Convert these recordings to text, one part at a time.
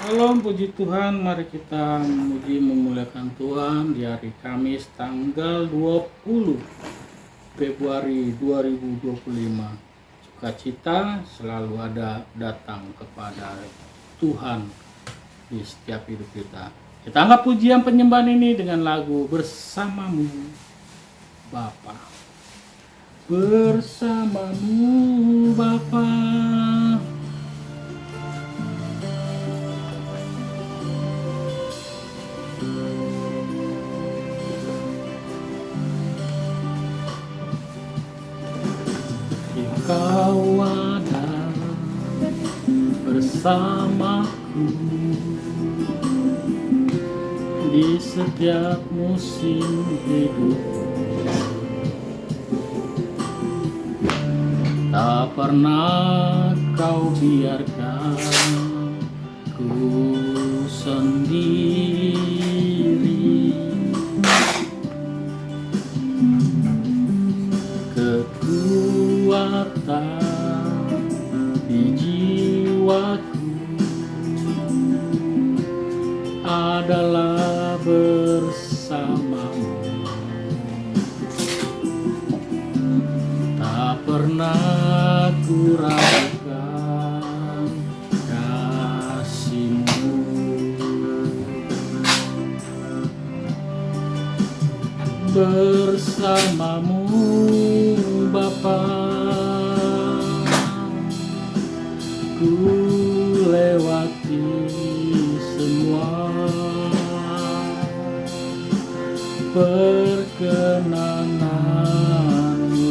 Salam puji Tuhan, mari kita memuji memuliakan Tuhan di hari Kamis tanggal 20 Februari 2025. Sukacita selalu ada datang kepada Tuhan di setiap hidup kita. Kita anggap pujian penyembahan ini dengan lagu Bersamamu Bapa. Bersamamu Bapa. Kau ada bersamaku di setiap musim hidup. Tak pernah kau biarkan ku sendiri. Kekuatan di jiwaku adalah bersamamu. Tak pernah ku ragukan kasihmu. Bersamamu Bapa, ku lewati semua perkenananmu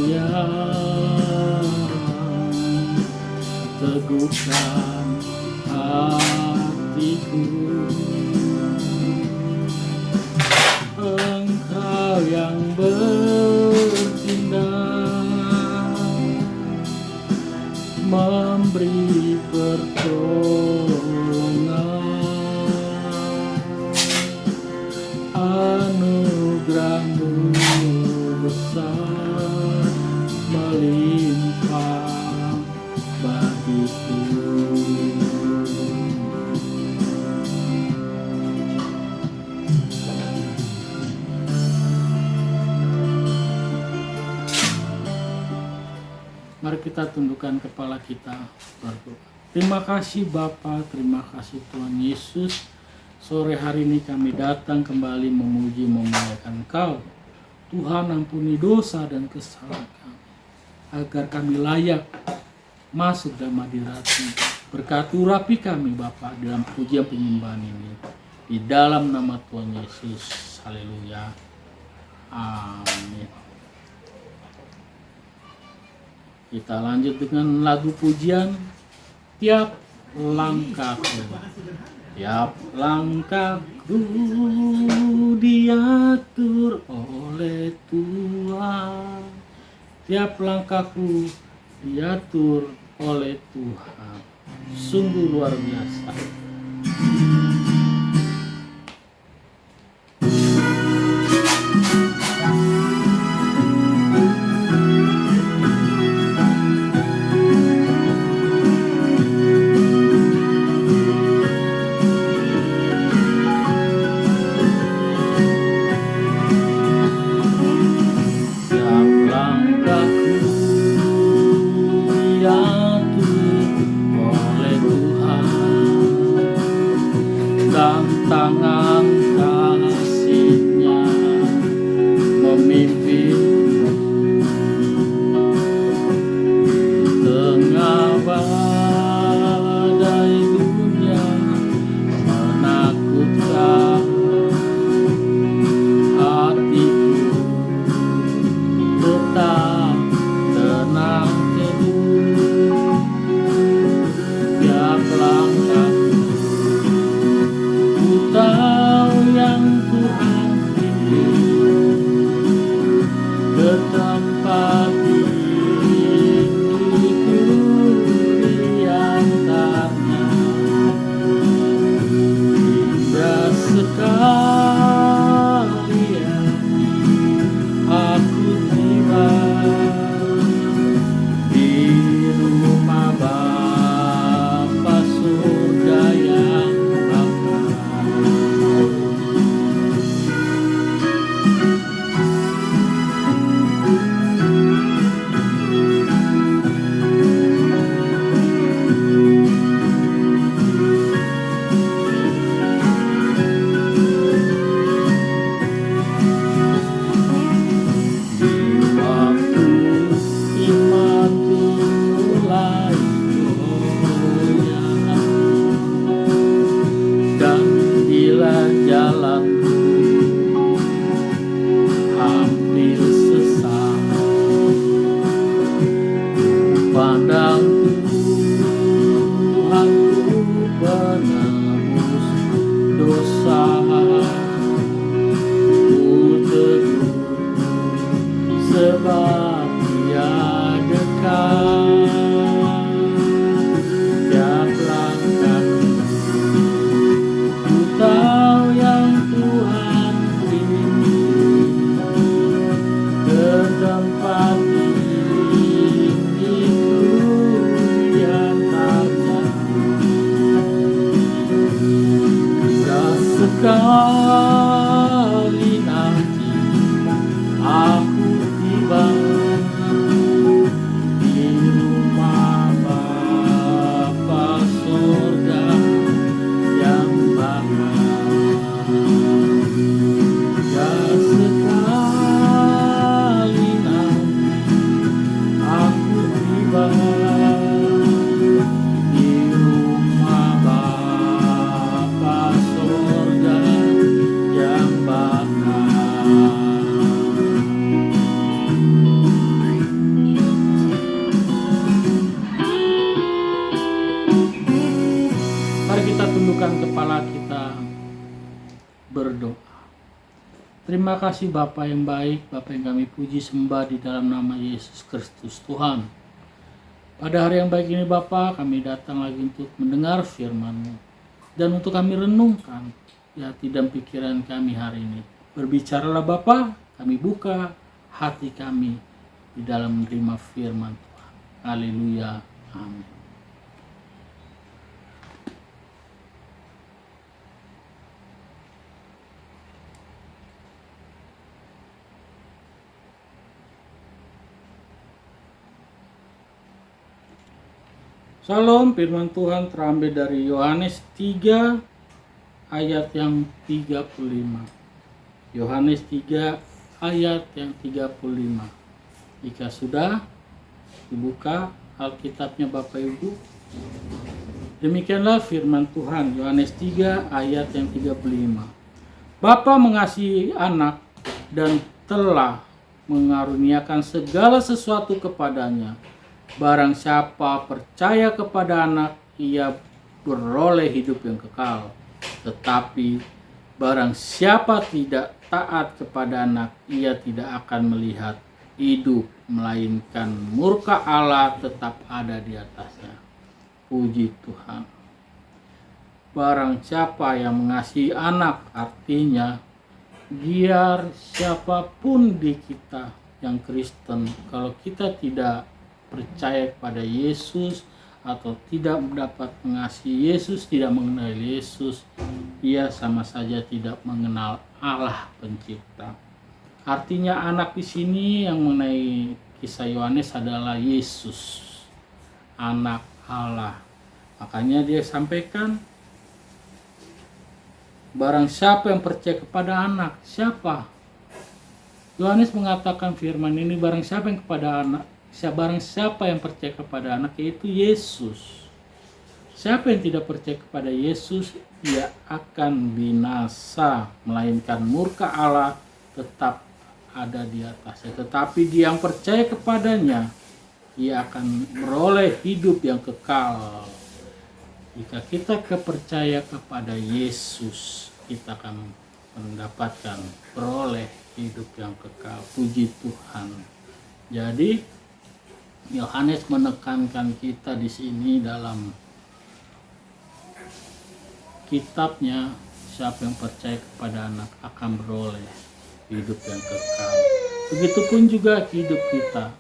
yang teguhkan hatiku. Engkau yang bertindak, memberi pertolongan, anugerah-Mu besar melimpah bagiku. Mari kita tundukkan kepala kita berdoa. Terima kasih Bapa, terima kasih Tuhan Yesus. Sore hari ini kami datang kembali memuji memuliakan Engkau. Tuhan, ampuni dosa dan kesalahan kami, agar kami layak masuk dalam hadirat-Mu. Berkati urapi kami Bapa dalam pujian penyembahan ini. Di dalam nama Tuhan Yesus. Haleluya. Amin. Kita lanjut dengan lagu pujian Tiap Langkahku. Tiap langkahku diatur oleh Tuhan. Tiap langkahku diatur oleh Tuhan. Sungguh luar biasa. Tangan kasih-Nya memimpin tengah badai dunia menakutkan hatiku, tetap tenang teduh. Tiap langkah tak Bila jalanku hampir sesat, pandang Tuhanku penebus dosa, ku teguh sebab Dia dekat. Tiap langkahku ku tahu yang Tuhan pimpin ke tempat sekali nanti aku tiba di rumah Bapa surga yang bakal. Ya sekali nanti aku tiba di rumah Bapa surga yang bakal. Mari kita tundukkan kepala kita, berdoa. Terima kasih Bapa yang baik, Bapa yang kami puji sembah di dalam nama Yesus Kristus Tuhan. Pada hari yang baik ini Bapa, kami datang lagi untuk mendengar firman-Mu dan untuk kami renungkan di hati dan pikiran kami hari ini. Berbicaralah Bapa, kami buka hati kami di dalam menerima firman Tuhan. Haleluya. Amin. Salam, firman Tuhan terambil dari Yohanes 3 ayat yang 35. Yohanes 3 ayat yang 35. Jika sudah dibuka Alkitabnya Bapak Ibu, demikianlah firman Tuhan. Yohanes 3 ayat yang 35. Bapa mengasihi anak dan telah mengaruniakan segala sesuatu kepadanya. Barang siapa percaya kepada anak, ia beroleh hidup yang kekal. Tetapi barang siapa tidak taat kepada anak, ia tidak akan melihat hidup, melainkan murka Allah tetap ada di atasnya. Puji Tuhan. Barang siapa yang mengasihi anak, artinya biar siapapun di kita yang Kristen, kalau kita tidak percaya kepada Yesus atau tidak dapat mengasihi Yesus, tidak mengenal Yesus, ia sama saja tidak mengenal Allah pencipta. Artinya anak di sini yang mengenai kisah Yohanes adalah Yesus, anak Allah. Makanya dia sampaikan, barang siapa yang percaya kepada anak, siapa? Yohanes mengatakan firman ini, barang siapa yang kepada anak, barang siapa yang percaya kepada anak, yaitu Yesus. Siapa yang tidak percaya kepada Yesus, ia akan binasa, melainkan murka Allah tetap ada di atasnya. Tetapi dia yang percaya kepadanya, ia akan beroleh hidup yang kekal. Jika kita percaya kepada Yesus, kita akan mendapatkan beroleh hidup yang kekal. Puji Tuhan. Jadi Yohanes menekankan kita di sini dalam kitabnya, siapa yang percaya kepada anak akan beroleh hidup yang kekal. Begitupun juga hidup kita.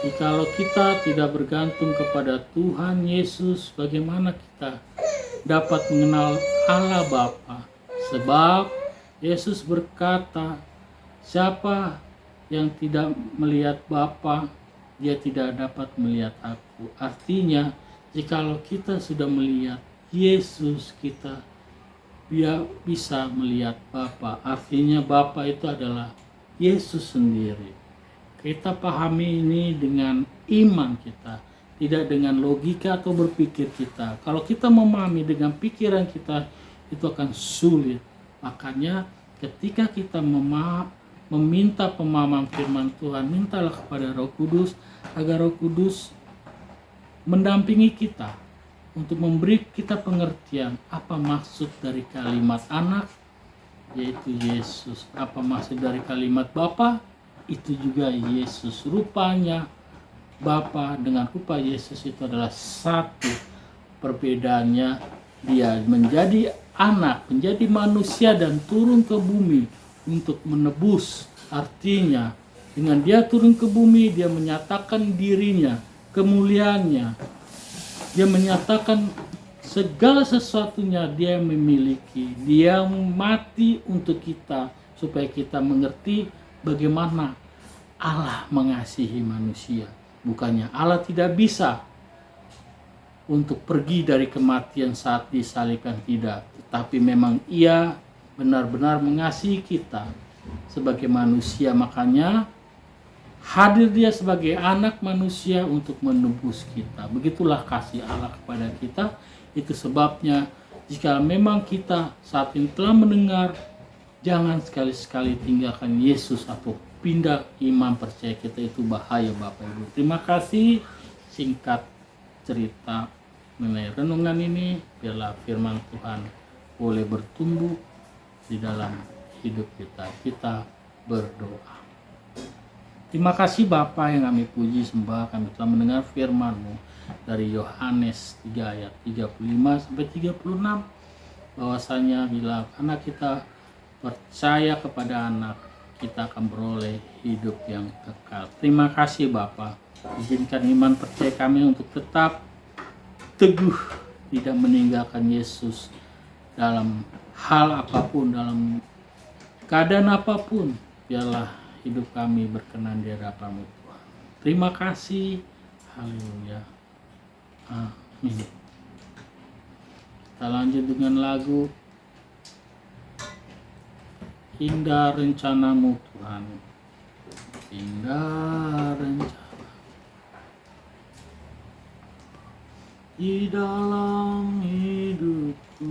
Jikalau kita tidak bergantung kepada Tuhan Yesus, bagaimana kita dapat mengenal Allah Bapa? Sebab Yesus berkata, siapa yang tidak melihat Bapa, dia tidak dapat melihat aku. Artinya, jikalau kita sudah melihat Yesus, kita bisa melihat Bapa. Artinya Bapa itu adalah Yesus sendiri. Kita pahami ini dengan iman kita, tidak dengan logika atau berpikir kita. Kalau kita memahami dengan pikiran kita, itu akan sulit. Makanya ketika kita meminta pemahaman firman Tuhan, mintalah kepada Roh Kudus agar Roh Kudus mendampingi kita untuk memberi kita pengertian apa maksud dari kalimat anak, yaitu Yesus. Apa maksud dari kalimat Bapa, itu juga Yesus. Rupanya Bapa dengan rupa Yesus itu adalah satu. Perbedaannya dia menjadi anak, menjadi manusia dan turun ke bumi untuk menebus. Artinya dengan dia turun ke bumi, dia menyatakan dirinya, kemuliaannya. Dia menyatakan segala sesuatunya dia memiliki. Dia mati untuk kita supaya kita mengerti bagaimana Allah mengasihi manusia. Bukannya Allah tidak bisa untuk pergi dari kematian saat disalibkan, tidak. Tetapi memang Ia benar-benar mengasihi kita sebagai manusia. Makanya hadir Dia sebagai anak manusia untuk menebus kita. Begitulah kasih Allah kepada kita. Itu sebabnya jika memang kita saat ini telah mendengar, jangan sekali-sekali tinggalkan Yesus atau pindah iman percaya kita. Itu bahaya Bapak Ibu. Terima kasih. Singkat cerita mengenai renungan ini, biarlah firman Tuhan boleh bertumbuh di dalam hidup kita. Kita berdoa. Terima kasih Bapa yang kami puji sembah, kami telah mendengar firman-Mu dari Yohanes 3 ayat 35 sampai 36, bahwasanya bila anak kita percaya kepada anak, kita akan beroleh hidup yang kekal. Terima kasih Bapa. Izinkan iman percaya kami untuk tetap teguh, tidak meninggalkan Yesus dalam hal apapun, dalam keadaan apapun. Biarlah hidup kami berkenan di hadapan-Mu Tuhan. Terima kasih. Haleluya. Amin. Kita lanjut dengan lagu Indah Rencana-Mu Tuhan. Indah rencana di dalam hidupku.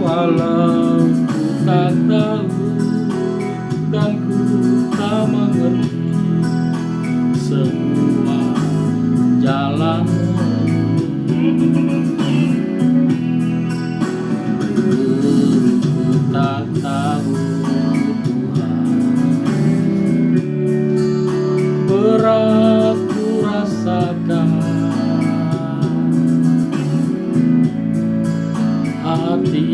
Walau ku tak tahu dan ku tak mengerti semua jalan, ku tak tahu Tuhan, berat ku rasakan, hati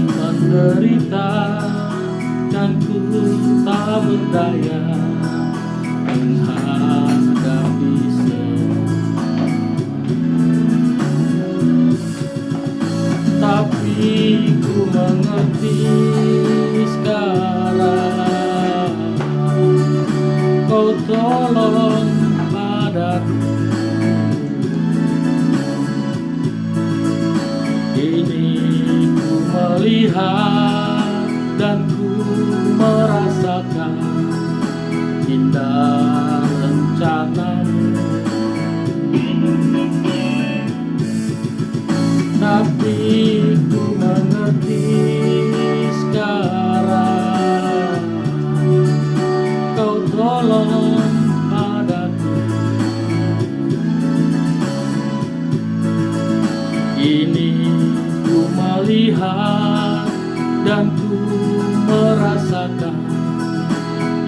menderita dan ku tak berdaya menghadapi semua. Tapi ku mengerti sekarang, Kau tolong padaku. Ini ku melihat dan ku merasakan indah rencana-Mu. Tapi ku mengerti sekarang, Kau tolong padaku. Ini ku melihat dan ku merasakan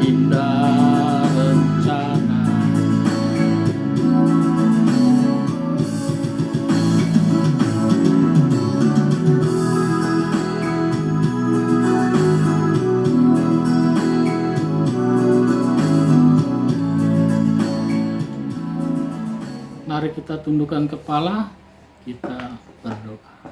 indah rencana. kita tundukkan kepala, kita berdoa.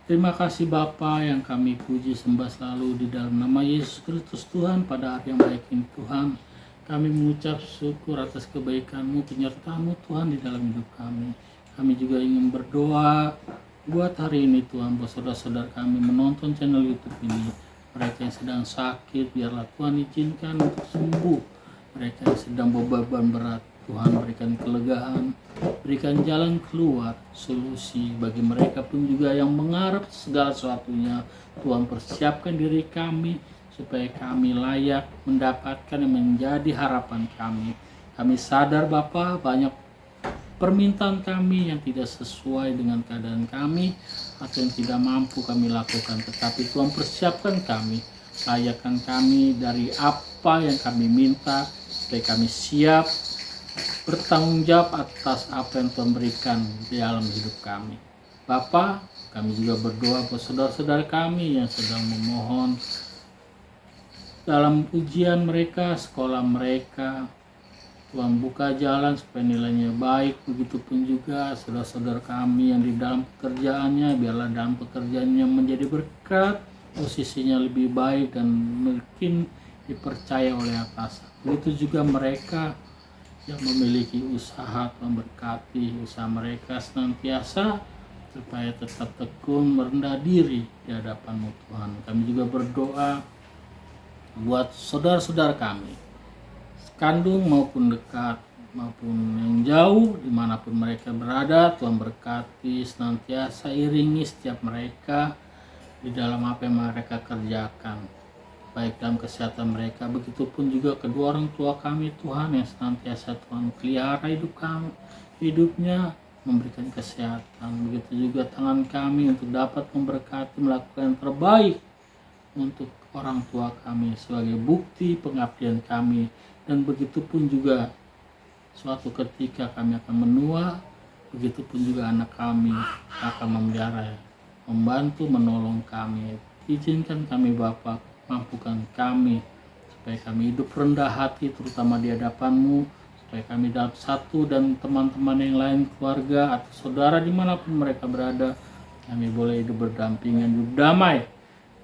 Terima kasih Bapa yang kami puji sembah selalu di dalam nama Yesus Kristus Tuhan. Pada hari yang baik ini Tuhan, kami mengucap syukur atas kebaikan-Mu, penyertaan-Mu Tuhan di dalam hidup kami. Kami juga ingin berdoa buat hari ini Tuhan, buat saudara-saudara kami menonton channel YouTube ini. Mereka yang sedang sakit, biarlah Tuhan izinkan untuk sembuh. Mereka yang sedang beban berat, Tuhan berikan kelegaan, berikan jalan keluar, solusi bagi mereka pun juga yang mengharap segala sesuatunya. Tuhan persiapkan diri kami supaya kami layak mendapatkan yang menjadi harapan kami. Kami sadar Bapa, banyak permintaan kami yang tidak sesuai dengan keadaan kami atau yang tidak mampu kami lakukan, tetapi Tuhan persiapkan kami, layakkan kami dari apa yang kami minta supaya kami siap bertanggung jawab atas apa yang Tuhan berikan di dalam hidup kami. Bapa, kami juga berdoa buat saudara-saudara kami yang sedang memohon dalam ujian mereka, sekolah mereka. Tuhan buka jalan supaya nilainya baik. Begitupun juga saudara-saudara kami yang di dalam pekerjaannya, biarlah dalam pekerjaannya menjadi berkat, posisinya lebih baik dan mungkin dipercaya oleh atasan. Begitu juga mereka yang memiliki usaha, Tuhan berkati usaha mereka senantiasa supaya tetap tekun merendah diri di hadapan-Mu Tuhan. Kami juga berdoa buat saudara-saudara kami, kandung maupun dekat maupun yang jauh, dimanapun mereka berada. Tuhan berkati senantiasa, iringi setiap mereka di dalam apa yang mereka kerjakan, baik dalam kesehatan mereka. Begitupun juga kedua orang tua kami Tuhan, yang senantiasa Tuhan pelihara hidupnya, memberikan kesehatan. Begitu juga tangan kami untuk dapat memberkati, melakukan yang terbaik untuk orang tua kami sebagai bukti pengabdian kami. Dan begitupun juga suatu ketika kami akan menua, begitupun juga anak kami akan memelihara, membantu, menolong kami. Izinkan kami Bapa, mampukan kami supaya kami hidup rendah hati terutama di hadapan-Mu, supaya kami dalam satu dan teman-teman yang lain, keluarga atau saudara dimanapun mereka berada, kami boleh hidup berdampingan, hidup damai,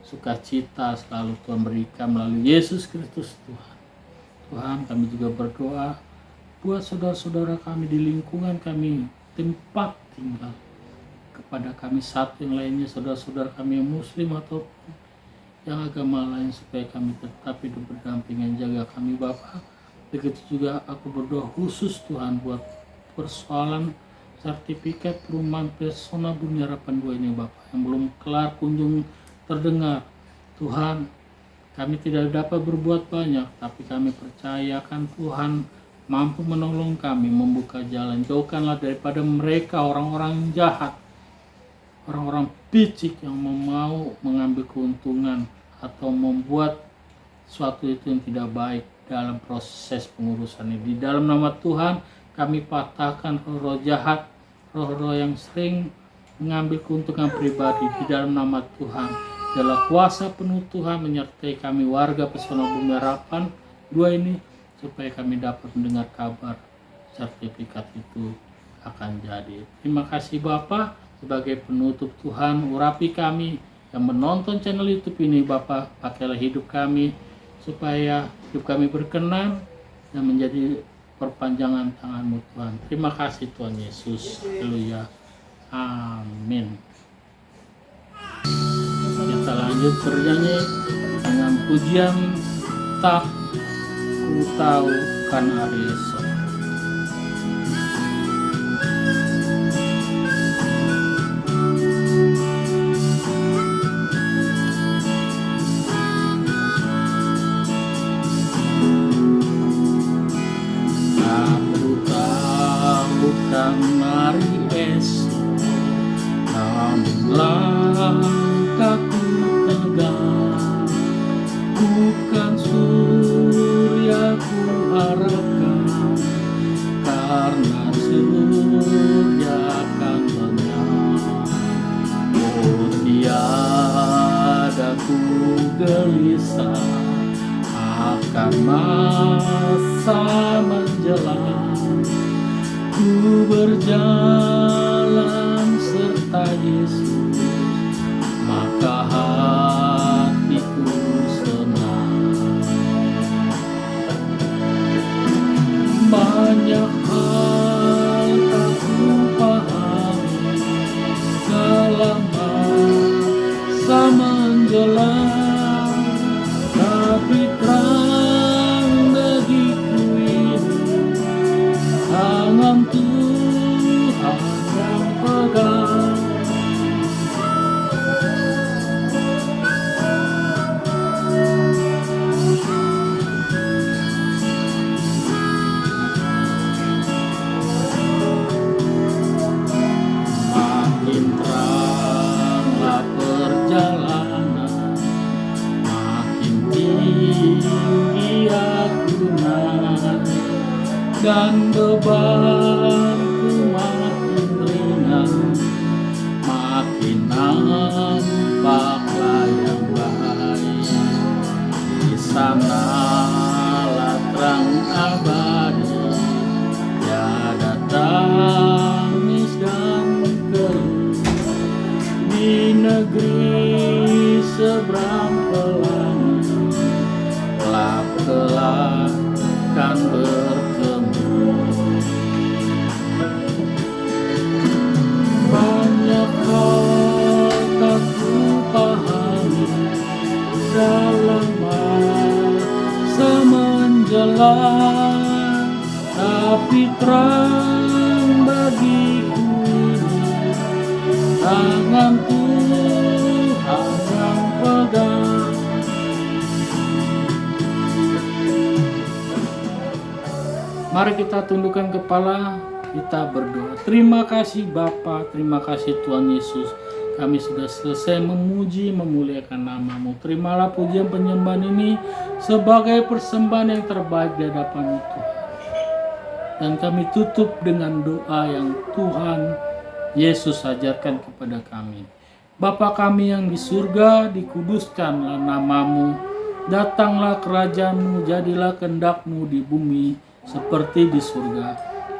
sukacita selalu Tuhan berikan melalui Yesus Kristus Tuhan. Tuhan, kami juga berdoa buat saudara-saudara kami di lingkungan kami, tempat tinggal, kepada kami satu yang lainnya, saudara-saudara kami yang muslim atau yang agama lain, supaya kami tetap hidup berdampingan, jaga kami Bapa. Begitu juga aku berdoa khusus Tuhan buat persoalan sertifikat perumahan Pesona Bumi Harapan 2 ini Bapa, yang belum kelar kunjung terdengar. Tuhan, kami tidak dapat berbuat banyak, tapi kami percayakan Tuhan mampu menolong kami, membuka jalan. Jauhkanlah daripada mereka orang-orang jahat, orang-orang picik yang mau mengambil keuntungan atau membuat suatu itu yang tidak baik dalam proses pengurusan ini. Di dalam nama Tuhan kami patahkan roh-roh jahat, roh-roh yang sering mengambil keuntungan pribadi. Di dalam nama Tuhan, dalam kuasa penuh Tuhan menyertai kami warga Pesona Bumi Harapan 2 ini, supaya kami dapat mendengar kabar sertifikat itu akan jadi. Terima kasih Bapa. Sebagai penutup Tuhan, urapi kami yang menonton channel YouTube ini Bapa, pakailah hidup kami supaya hidup kami berkenan dan menjadi perpanjangan tangan-Mu Tuhan. Terima kasih Tuhan Yesus. Haleluya. Amin. Kita lanjut bernyanyi dengan pujian Tak Ku Tahu Kan Hari Esok. Aku tahu kan hari esok, namun langkahku tegak, bukan surya ku harapkan, karena surya akan lenyap. Oh tiada ku gelisah akan masa menjelang, ku berjalan serta Yesus, maka hatiku senang. Banyak hal tak kupahami selama masa menjelang, tapi terang bagiku ini tangan Tuhan yang pegang. Makin teranglah perjalanan, makin tinggi aku naik, dan bebanku makin ringan, makin nampaklah yang baik. Di sanalah terang abadi, tiada tangis dan keluh. Di negeri seberang pelangi, kelak kan bertemu. Banyak hal tak kupahami dalam masa menjelang, tapi terang bagiku ini tangan Tuhan yang pegang. Mari kita tundukkan kepala, kita berdoa. Terima kasih Bapa, terima kasih Tuhan Yesus. Kami sudah selesai memuji, memuliakan nama-Mu. Terimalah pujian penyembahan ini sebagai persembahan yang terbaik di hadapan Tuhan. Dan kami tutup dengan doa yang Tuhan Yesus ajarkan kepada kami. Bapa kami yang di surga, dikuduskanlah nama-Mu. Datanglah kerajaan-Mu, jadilah kehendak-Mu di bumi seperti di surga.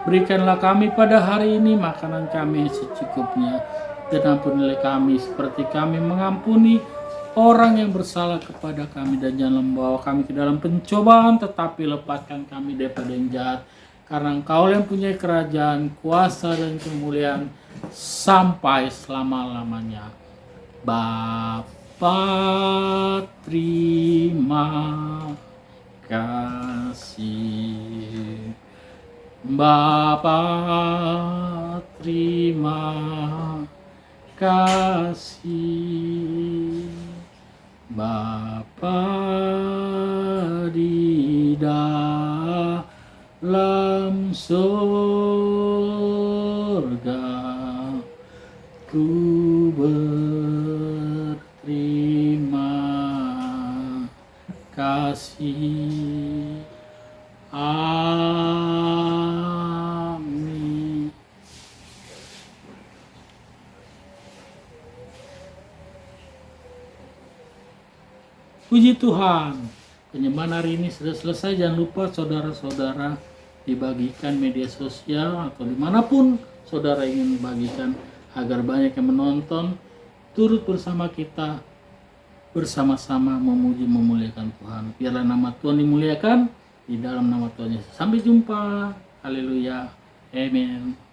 Berikanlah kami pada hari ini makanan kami secukupnya, dan ampunilah kami seperti kami mengampuni orang yang bersalah kepada kami, dan jangan membawa kami ke dalam pencobaan, tetapi lepaskan kami daripada yang jahat, karena Engkau yang punya kerajaan, kuasa dan kemuliaan sampai selama-lamanya. Bapa, terima kasih. Bapa, terima kasih. Bapa di dalam surga, ku berterima kasih. Amin. Puji Tuhan, penyembahan hari ini sudah selesai. Jangan lupa saudara-saudara dibagikan media sosial atau dimanapun saudara ingin bagikan, agar banyak yang menonton, turut bersama kita bersama-sama memuji memuliakan Tuhan. Biarlah nama Tuhan dimuliakan di dalam nama Tuhan Yesus. Sampai jumpa. Haleluya. Amin.